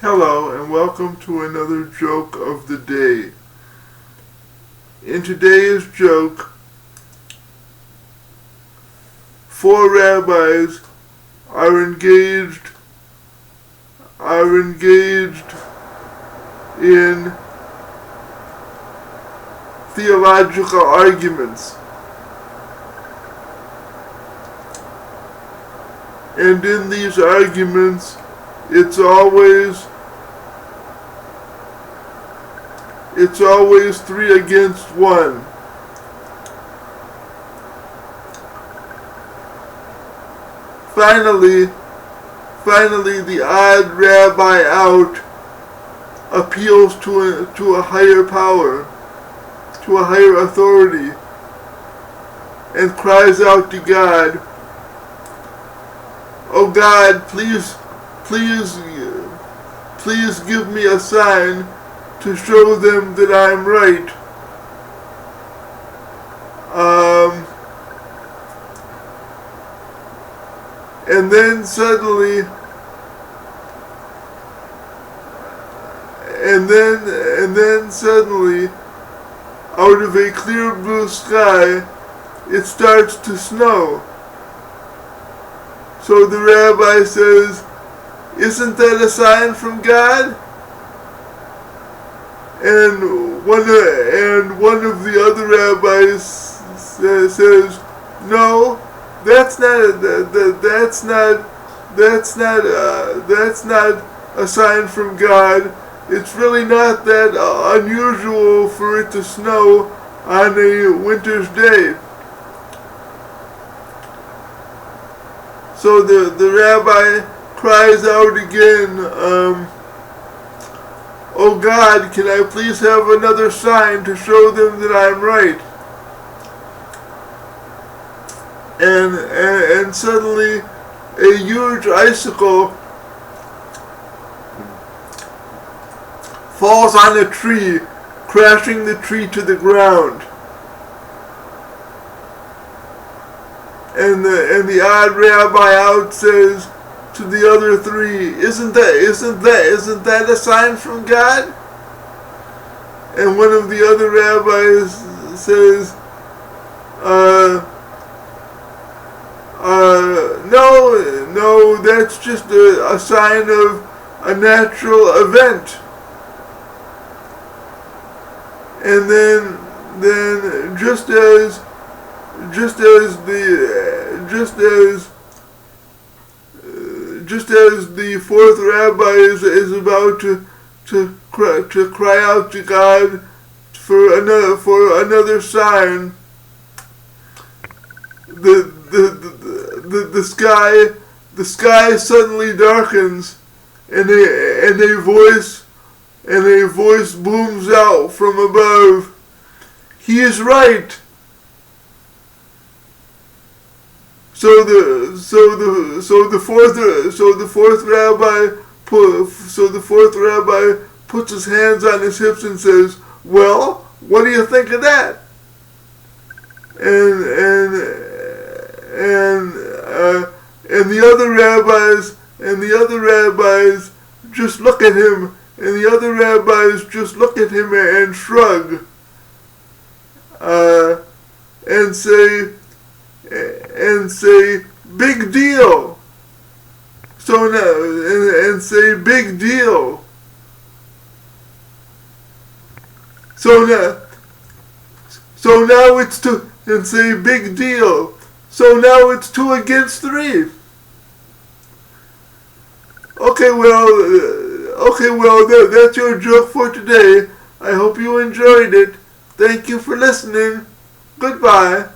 Hello and welcome to another joke of the day. In today's joke, 4 rabbis are engaged in theological arguments. And in these arguments, it's always 3 against 1. Finally, the odd rabbi out appeals to a higher power, to a higher authority, and cries out to God, "Oh God, please give me a sign to show them that I'm right." And then suddenly, out of a clear blue sky, it starts to snow. So the rabbi says, "Isn't that a sign from God?" And one of the other rabbis says, "No, that's not a sign from God. It's really not that unusual for it to snow on a winter's day." So the rabbi cries out again, "Oh God, can I please have another sign to show them that I'm right?" And suddenly a huge icicle falls on a tree, crashing the tree to the ground. And the odd rabbi out says to the other 3, "Isn't that a sign from God?" And one of the other rabbis says, No, that's just a sign of a natural event." And then just as the 4th rabbi is about to cry out to God for another sign, the sky suddenly darkens, and a voice booms out from above, "He is right." So the fourth rabbi puts his hands on his hips and says, "Well, what do you think of that?" And the other rabbis just look at him, and shrug, and say, "Big deal." Big deal. So now it's 2, and say big deal. So now it's 2 against 3. Okay, well, that's your joke for today. I hope you enjoyed it. Thank you for listening. Goodbye.